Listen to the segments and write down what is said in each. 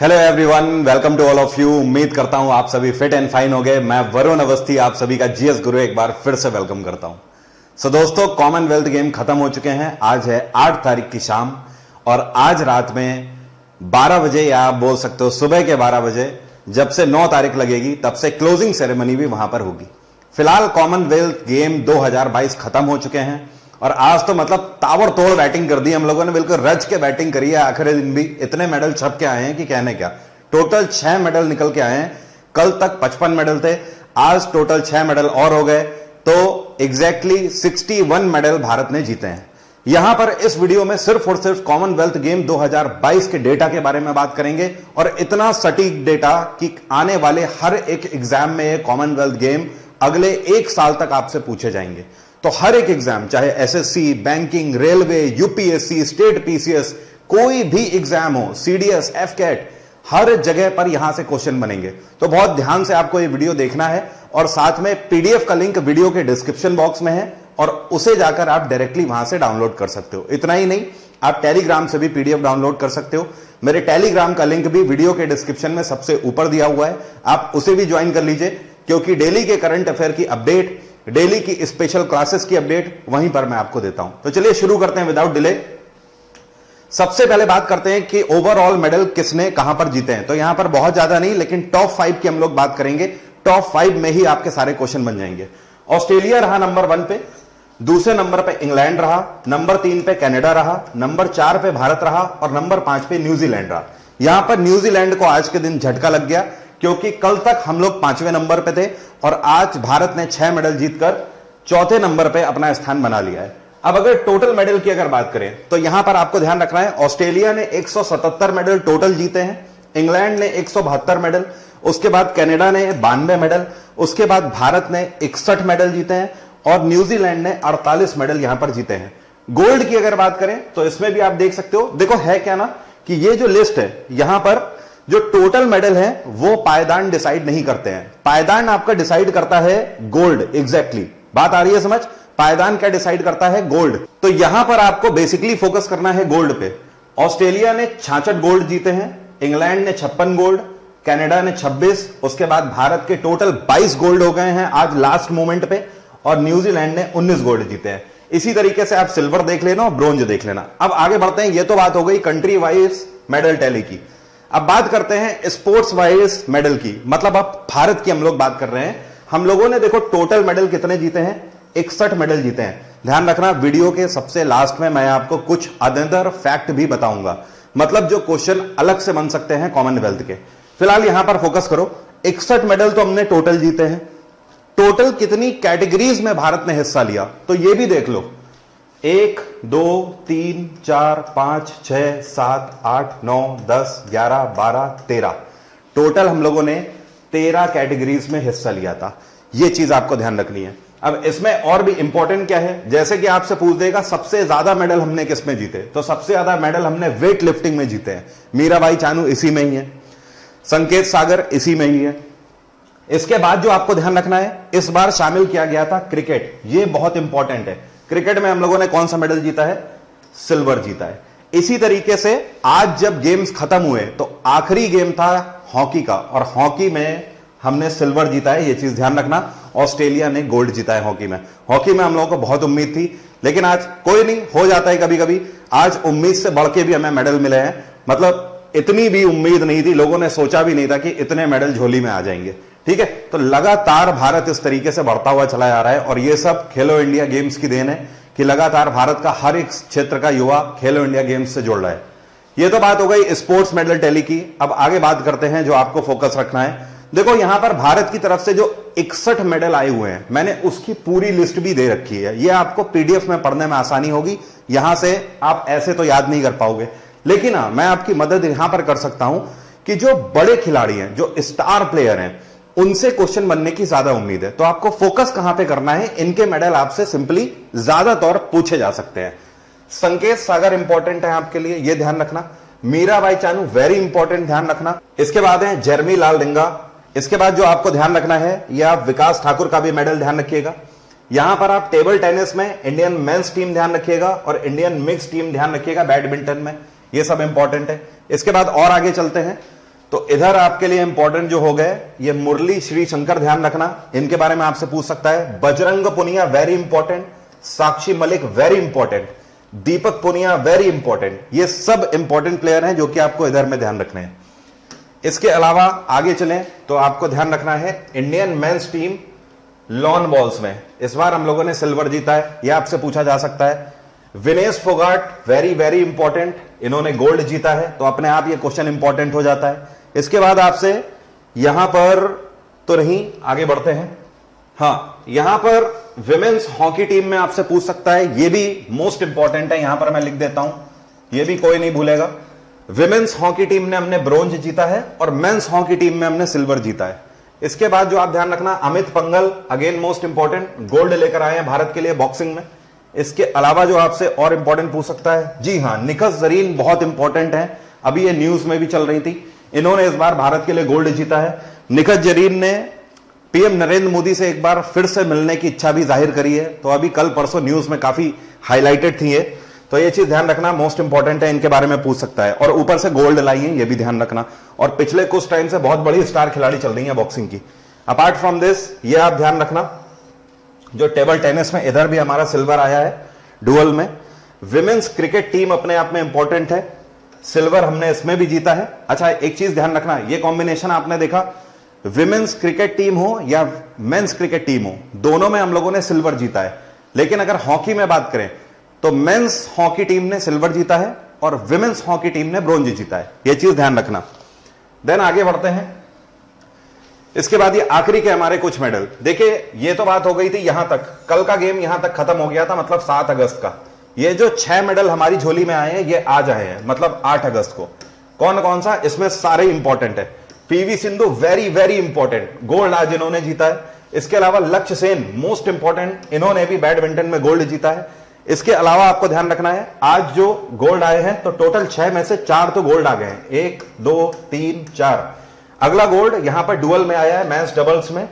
Hello everyone, welcome to all of you. उम्मीद करता हूं आप सभी फिट एंड फाइन हो गए। मैं वरुण अवस्थी आप सभी का जीएस गुरु एक बार फिर से वेलकम करता हूं। सो दोस्तों, कॉमनवेल्थ गेम खत्म हो चुके हैं। आज है 8 तारीख की शाम और आज रात में 12 बजे या आप बोल सकते हो सुबह के 12 बजे जब से 9 तारीख लगेगी तब से क्लोजिंग सेरेमनी भी वहां पर होगी। फिलहाल कॉमनवेल्थ गेम 2022 खत्म हो चुके हैं और आज तो मतलब ताबड़तोड़ बैटिंग कर दी हम लोगों ने, बिल्कुल रज के बैटिंग करी है। आखिरी दिन भी इतने मेडल छप के आए हैं कि कहने क्या। टोटल 6 मेडल निकल के आए हैं। कल तक 55 मेडल थे, आज टोटल 6 मेडल और हो गए, तो एग्जैक्टली 61 मेडल भारत ने जीते हैं। यहां पर इस वीडियो में सिर्फ और सिर्फ कॉमनवेल्थ गेम 2022 के डेटा के बारे में बात करेंगे और इतना सटीक डेटा कि आने वाले हर एक एग्जाम में ये कॉमनवेल्थ गेम अगले 1 साल तक आपसे पूछे जाएंगे। तो हर एक एग्जाम, चाहे SSC, banking, railway, UPSC, state PCS, कोई भी एग्जाम हो, सीडीएस, एफकेट, हर जगह पर यहां से क्वेश्चन बनेंगे। तो बहुत ध्यान से आपको ये वीडियो देखना है और साथ में पीडीएफ का लिंक वीडियो के डिस्क्रिप्शन बॉक्स में है और उसे जाकर आप डायरेक्टली वहां से डाउनलोड कर सकते हो। इतना ही नहीं, आप टेलीग्राम से भी पीडीएफ डाउनलोड कर सकते हो। मेरे टेलीग्राम का लिंक भी वीडियो के डिस्क्रिप्शन में सबसे ऊपर दिया हुआ है, आप उसे भी ज्वाइन कर लीजिए, क्योंकि डेली के करंट अफेयर की अपडेट, डेली की स्पेशल क्लासेस की अपडेट वहीं पर मैं आपको देता हूं। तो चलिए शुरू करते हैं विदाउट डिले। सबसे पहले बात करते हैं कि ओवरऑल मेडल किसने कहां पर जीते हैं। तो यहां पर बहुत ज्यादा नहीं, लेकिन टॉप 5 की हम लोग बात करेंगे। टॉप 5 में ही आपके सारे क्वेश्चन बन जाएंगे। ऑस्ट्रेलिया रहा नंबर 1 पे, दूसरे नंबर पे इंग्लैंड रहा, नंबर 3 पे कनाडा रहा, नंबर 4 पे भारत रहा और नंबर 5 पे न्यूजीलैंड रहा। यहां पर न्यूजीलैंड को आज के दिन झटका लग गया, क्योंकि कल तक हम लोग 5वें नंबर पे थे और आज भारत ने 6 मेडल जीतकर 4थे नंबर पे अपना स्थान बना लिया है। अब अगर टोटल मेडल की अगर बात करें तो यहां पर आपको ध्यान रखना है, ऑस्ट्रेलिया ने 177 मेडल टोटल जीते हैं, इंग्लैंड ने 172 मेडल, उसके बाद कनाडा ने 92 मेडल, उसके बाद भारत ने 61 मेडल जीते हैं और न्यूजीलैंड ने 48 मेडल यहां पर जीते हैं। गोल्ड की अगर बात करें तो इसमें भी आप देख सकते हो, देखो है क्या ना कि ये जो लिस्ट है यहां पर जो टोटल मेडल है वो पायदान डिसाइड नहीं करते हैं। पायदान आपका डिसाइड करता है गोल्ड। एग्जैक्टली बात आ रही है समझ? पायदान क्या डिसाइड करता है? गोल्ड। तो यहां पर आपको बेसिकली फोकस करना है गोल्ड पे। ऑस्ट्रेलिया ने 66 गोल्ड जीते हैं, इंग्लैंड ने 56 गोल्ड, कनाडा ने 26, उसके बाद भारत के टोटल 22 गोल्ड हो गए हैं आज लास्ट मोमेंट पे और न्यूजीलैंड ने 19 गोल्ड जीते हैं। इसी तरीके से आप सिल्वर देख लेना और ब्रोंज देख लेना। अब आगे बढ़ते हैं, ये तो बात हो गई कंट्री वाइज मेडल टैली की। अब बात करते हैं स्पोर्ट्स वाइज मेडल की, मतलब अब भारत की हम लोग बात कर रहे हैं। हम लोगों ने देखो टोटल मेडल कितने जीते हैं? 61 मेडल जीते हैं। ध्यान रखना, वीडियो के सबसे लास्ट में मैं आपको कुछ अदर फैक्ट भी बताऊंगा, मतलब जो क्वेश्चन अलग से बन सकते हैं कॉमनवेल्थ के। फिलहाल यहां पर फोकस करो। 61 मेडल तो हमने टोटल जीते हैं। टोटल कितनी कैटेगरीज में भारत ने हिस्सा लिया तो यह भी देख लो। 1 2 3 4 5 6 7 8 9 10 11 12 13 टोटल हम लोगों ने 13 कैटेगरीज में हिस्सा लिया था। यह चीज आपको ध्यान रखनी है। अब इसमें और भी इंपॉर्टेंट क्या है, जैसे कि आपसे पूछ देगा सबसे ज्यादा मेडल हमने किस में जीते, तो सबसे ज्यादा मेडल हमने वेट लिफ्टिंग में जीते हैं। मीराबाई चानू इसी में ही है, संकेत सागर इसी में ही है। इसके बाद जो आपको ध्यान रखना है, इस बार शामिल किया गया था क्रिकेट। यह बहुत इंपॉर्टेंट है। क्रिकेट में हम लोगों ने कौन सा मेडल जीता है? सिल्वर जीता है। इसी तरीके से आज जब गेम्स खत्म हुए तो आखिरी गेम था हॉकी का और हॉकी में हमने सिल्वर जीता है। यह चीज ध्यान रखना। ऑस्ट्रेलिया ने गोल्ड जीता है हॉकी में। हॉकी में हम लोगों को बहुत उम्मीद थी, लेकिन आज कोई नहीं, हो जाता है कभी कभी। आज उम्मीद से बढ़ के भी हमें मेडल मिले हैं, मतलब इतनी भी उम्मीद नहीं थी, लोगों ने सोचा भी नहीं था कि इतने मेडल झोली में आ जाएंगे। ठीक है, तो लगातार भारत इस तरीके से बढ़ता हुआ चला जा रहा है और यह सब खेलो इंडिया गेम्स की देन है कि लगातार भारत का हर एक क्षेत्र का युवा खेलो इंडिया गेम्स से जुड़ रहा है। यह तो बात हो गई स्पोर्ट्स मेडल टैली की। अब आगे बात करते हैं जो आपको फोकस रखना है। देखो यहां पर भारत की तरफ से जो 61 मेडल आए हुए हैं, मैंने उसकी पूरी लिस्ट भी दे रखी है। यह आपको पीडीएफ में पढ़ने में आसानी होगी, यहां से आप ऐसे तो याद नहीं कर पाओगे, लेकिन हाँ मैं आपकी मदद यहां पर कर सकता हूं कि जो बड़े खिलाड़ी हैं, जो स्टार प्लेयर हैं, उनसे क्वेश्चन बनने की ज्यादा उम्मीद है। तो आपको फोकस कहां पे करना है? इनके मेडल आपसे सिंपली ज्यादातर पूछे जा सकते हैं। संकेत सागर इंपॉर्टेंट है आपके लिए, यह ध्यान रखना। मीराबाई चानू वेरी इंपॉर्टेंट, ध्यान रखना। इसके बाद है जर्मी लाल रिंगा। इसके बाद जो आपको ध्यान रखना है, यह आप विकास ठाकुर का भी मेडल ध्यान रखिएगा। यहां पर आप टेबल टेनिस में इंडियन मेंस टीम ध्यान रखिएगा और इंडियन मिक्स टीम ध्यान रखिएगा बैडमिंटन में। यह सब इंपॉर्टेंट है। इसके बाद और आगे चलते हैं तो इधर आपके लिए इंपॉर्टेंट जो हो गए ये मुरली श्री शंकर, ध्यान रखना, इनके बारे में आपसे पूछ सकता है। Bajrang Punia very important, Sakshi Malik very important, दीपक पुनिया वेरी इंपॉर्टेंट, ये सब इंपॉर्टेंट प्लेयर हैं जो कि आपको इधर में ध्यान रखने हैं। इसके अलावा आगे चलें तो आपको ध्यान रखना है Indian men's team lawn balls में इस बार हम लोगों ने सिल्वर जीता है, यह आपसे पूछा जा सकता है। Vinesh Phogat very very important, इन्होंने गोल्ड जीता है, तो अपने आप ये क्वेश्चन इंपॉर्टेंट हो जाता है। इसके बाद आपसे यहां पर तो नहीं, आगे बढ़ते हैं। हां, यहां पर विमेन्स हॉकी टीम में आपसे पूछ सकता है, यह भी मोस्ट इंपॉर्टेंट है, यहां पर मैं लिख देता हूं, यह भी कोई नहीं भूलेगा। विमेन्स हॉकी टीम ने हमने ब्रोंज जीता है और मेंस हॉकी टीम में हमने सिल्वर जीता है। इसके बाद जो आप ध्यान रखना, Amit Panghal again most important, gold लेकर आए हैं भारत के लिए बॉक्सिंग में। इसके अलावा जो आपसे और इंपॉर्टेंट पूछ सकता है, जी हां, निखत जरीन बहुत इंपॉर्टेंट है, अभी ये न्यूज में भी चल रही थी, इन्होंने इस बार भारत के लिए गोल्ड जीता है। निखत जरीन ने पीएम नरेंद्र मोदी से एक बार फिर से मिलने की इच्छा भी जाहिर करी है, तो अभी कल परसों न्यूज में काफी हाईलाइटेड थी ये, तो ये चीज ध्यान रखना, मोस्ट इंपॉर्टेंट है, इनके बारे में पूछ सकता है। और ऊपर से गोल्ड लाई है, ये भी ध्यान रखना। और पिछले कुछ टाइम से बहुत बड़ी स्टार खिलाड़ी चल रही है बॉक्सिंग की। अपार्ट फ्रॉम दिस, ये आप ध्यान रखना, जो टेबल टेनिस में इधर भी हमारा सिल्वर आया है डुअल में। विमेन्स क्रिकेट टीम अपने आप में इंपॉर्टेंट है, सिल्वर हमने इसमें भी जीता है। अच्छा, एक चीज ध्यान रखना, ये कॉम्बिनेशन आपने देखा, विमेन्स क्रिकेट टीम हो या मेंस क्रिकेट टीम हो, दोनों में हम लोगों ने सिल्वर जीता है। लेकिन अगर हॉकी में बात करें तो मेंस हॉकी टीम ने सिल्वर जीता है और विमेन्स हॉकी टीम ने ब्रोंज जीता है, यह चीज ध्यान रखना। देन आगे बढ़ते हैं। इसके बाद ये आखिरी के हमारे कुछ मेडल देखिए, ये तो बात हो गई थी यहां तक, कल का गेम यहां तक खत्म हो गया था, मतलब 7 अगस्त का। ये जो 6 मेडल हमारी झोली में आए हैं ये आज आए हैं, मतलब 8 अगस्त को। कौन कौन सा, इसमें सारे इंपॉर्टेंट है। PV Sindhu very very important, gold आज इन्होंने जीता है। इसके अलावा लक्ष्य सेन मोस्ट इंपॉर्टेंट, इन्होंने भी बैडमिंटन में गोल्ड जीता है। इसके अलावा आपको ध्यान रखना है, आज जो गोल्ड आए हैं तो टोटल 6 में से 4 तो गोल्ड आ गए हैं, 1 2 3 4। अगला गोल्ड यहां पर डुअल में आया है मेंस डबल्स में,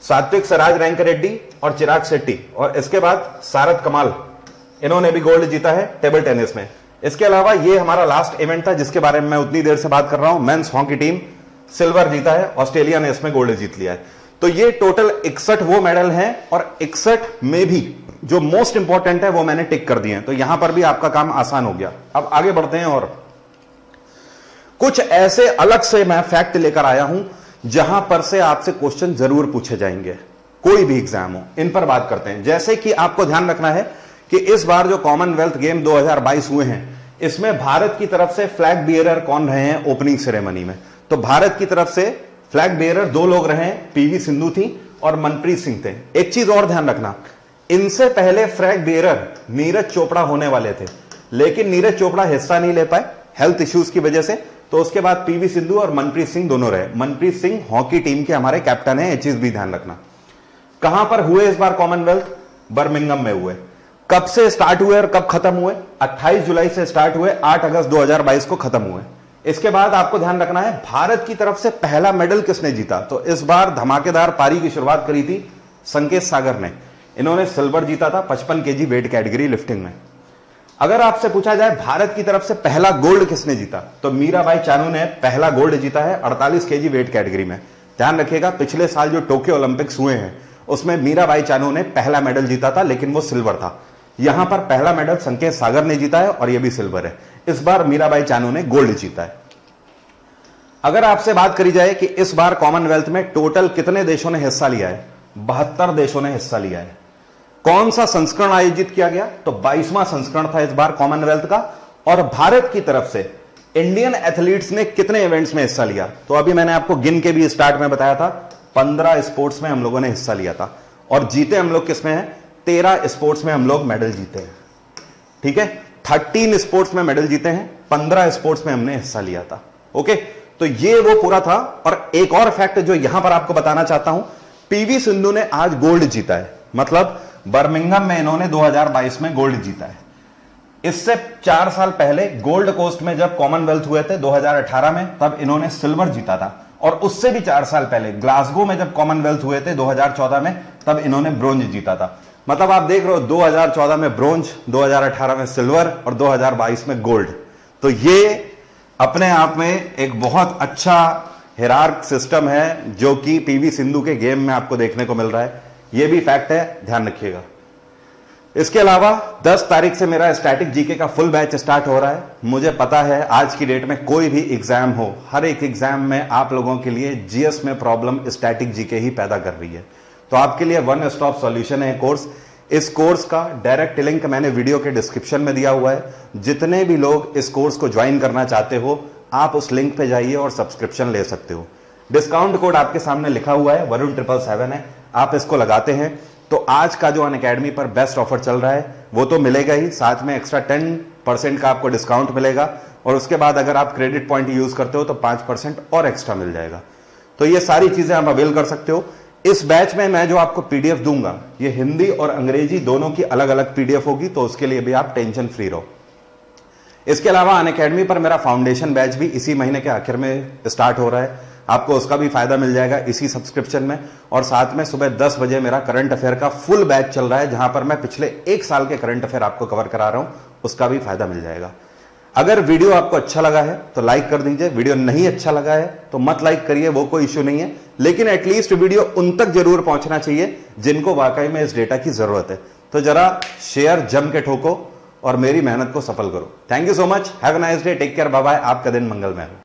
सात्विक सराज रैंक रेड्डी और चिराग शेट्टी। और इसके बाद सारद कमाल, इन्होंने भी गोल्ड जीता है टेबल टेनिस में। इसके अलावा ये हमारा लास्ट इवेंट था जिसके बारे में मैं उतनी देर से बात कर रहा हूं, मेंस हॉकी टीम सिल्वर जीता है, ऑस्ट्रेलिया ने इसमें गोल्ड जीत लिया है। तो ये टोटल 61 वो मेडल हैं और 61 में भी जो मोस्ट इंपॉर्टेंट है वो मैंने टिक कर दिए हैं, तो यहां पर भी आपका काम आसान हो गया। अब आगे बढ़ते हैं और कुछ ऐसे अलग से मैं फैक्ट लेकर आया हूं जहां पर से आपसे क्वेश्चन जरूर पूछे जाएंगे, कोई भी एग्जाम हो, इन पर बात करते हैं। जैसे कि आपको ध्यान रखना है कि इस बार जो कॉमनवेल्थ गेम 2022 हुए हैं, इसमें भारत की तरफ से फ्लैग बियरर कौन रहे हैं ओपनिंग सेरेमनी में? तो भारत की तरफ से फ्लैग बियरर 2 लोग रहे हैं, पीवी सिंधु थी और मनप्रीत सिंह थे। एक चीज और ध्यान रखना, इनसे पहले फ्लैग बियरर नीरज चोपड़ा होने वाले थे, लेकिन नीरज चोपड़ा हिस्सा नहीं ले पाए हेल्थ इश्यूज की वजह से, तो उसके बाद पीवी सिंधु और मनप्रीत सिंह दोनों रहे। मनप्रीत सिंह हॉकी टीम के हमारे कैप्टन है, ये चीज भी ध्यान रखना। कहां पर हुए इस बार कॉमनवेल्थ? बर्मिंघम में हुए। कब से स्टार्ट हुए और कब खत्म हुए? 28 जुलाई से स्टार्ट हुए, 8 अगस्त 2022 को खत्म हुए। इसके बाद आपको ध्यान रखना है, भारत की तरफ से पहला मेडल किसने जीता? तो इस बार धमाकेदार पारी की शुरुआत करी थी संकेत सागर ने, इन्होंने सिल्वर जीता था 55 केजी वेट कैटेगरी लिफ्टिंग में। अगर आपसे पूछा जाए भारत की तरफ से पहला गोल्ड किसने जीता, तो मीराबाई चानू ने पहला गोल्ड जीता है 48 केजी वेट कैटेगरी में। ध्यान रखिएगा, पिछले साल जो टोक्यो ओलंपिक्स हुए हैं उसमें मीराबाई चानू ने पहला मेडल जीता था, लेकिन वो सिल्वर था। यहां पर पहला मेडल संकेत सागर ने जीता है और यह भी सिल्वर है। इस बार मीराबाई चानू ने गोल्ड जीता है। अगर आपसे बात करी जाए कि इस बार कॉमनवेल्थ में टोटल कितने देशों ने हिस्सा लिया है, 72 देशों ने हिस्सा लिया है। कौन सा संस्करण आयोजित किया गया? तो 22वां संस्करण था इस बार कॉमनवेल्थ का। और भारत की तरफ से इंडियन एथलीट्स ने कितने इवेंट्स में हिस्सा लिया? तो अभी मैंने आपको गिन के भी स्टार्ट में बताया था, 15 स्पोर्ट्स में हम लोगों ने हिस्सा लिया था। और जीते हम लोग किसमें हैं? 13 स्पोर्ट्स में हम लोग मेडल जीते हैं। ठीक है, 13 स्पोर्ट्स में मेडल जीते हैं, 15 स्पोर्ट्स में हमने हिस्सा लिया था। ओके, तो ये वो पूरा था। और एक और फैक्ट जो यहां पर आपको बताना चाहता हूं, पीवी सिंधु ने आज गोल्ड जीता है, मतलब बर्मिंघम में इन्होंने 2022 में गोल्ड जीता है। इससे 4 साल पहले गोल्ड कोस्ट में जब कॉमनवेल्थ हुए थे 2018 में, तब इन्होंने सिल्वर जीता था। और उससे भी 4 साल पहले ग्लासगो में जब कॉमनवेल्थ हुए थे 2014 में, तब इन्होंने ब्रोंज जीता था। मतलब आप देख रहे हो, 2014 में ब्रोंज, 2018 में सिल्वर और 2022 में गोल्ड। तो ये अपने आप में एक बहुत अच्छा हिरार्क सिस्टम है जो कि पीवी सिंधु के गेम में आपको देखने को मिल रहा है। यह भी फैक्ट है, ध्यान रखिएगा। इसके अलावा 10 तारीख से मेरा स्टैटिक जीके का फुल बैच स्टार्ट हो रहा है। मुझे पता है आज की डेट में कोई भी एग्जाम हो, हर एक एग्जाम में आप लोगों के लिए जीएस में प्रॉब्लम स्टैटिक जीके ही पैदा कर रही है। तो आपके लिए वन स्टॉप सॉल्यूशन है कोर्स। इस कोर्स का डायरेक्ट लिंक मैंने वीडियो के डिस्क्रिप्शन में दिया हुआ है। जितने भी लोग इस कोर्स को ज्वाइन करना चाहते हो, आप उस लिंक पे जाइए और सब्सक्रिप्शन ले सकते हो। डिस्काउंट कोड आपके सामने लिखा हुआ है, वरुण 777 है। आप इसको लगाते हैं तो आज का जो अनअकैडमी पर बेस्ट ऑफर चल रहा है वो तो मिलेगा ही, साथ में एक्स्ट्रा 10% का आपको डिस्काउंट मिलेगा। और उसके बाद अगर आप क्रेडिट पॉइंट यूज करते हो तो 5% और एक्स्ट्रा मिल जाएगा। तो ये सारी चीजें आप अवेल कर सकते हो। इस बैच में मैं जो आपको पीडीएफ दूंगा, ये हिंदी और अंग्रेजी दोनों की अलग अलग पीडीएफ होगी, तो उसके लिए भी आप टेंशन फ्री रहो। इसके अलावा अनअकैडमी पर मेरा फाउंडेशन बैच भी इसी महीने के आखिर में स्टार्ट हो रहा है। आपको उसका भी फायदा मिल जाएगा इसी सब्सक्रिप्शन में। और साथ में सुबह 10 बजे मेरा करंट अफेयर का फुल बैच चल रहा है, जहां पर मैं पिछले 1 साल के करंट अफेयर आपको कवर करा रहा हूं, उसका भी फायदा मिल जाएगा। अगर वीडियो आपको अच्छा लगा है तो लाइक कर दीजिए, वीडियो नहीं अच्छा लगा है तो मत लाइक करिए, वो कोई इश्यू नहीं है, लेकिन एटलीस्ट वीडियो उन तक जरूर पहुंचना चाहिए जिनको वाकई में इस डेटा की जरूरत है। तो जरा शेयर जम के ठोको और मेरी मेहनत को सफल करो। Thank you so much, have a nice day, take care, bye bye. आपका दिन मंगलमय हो।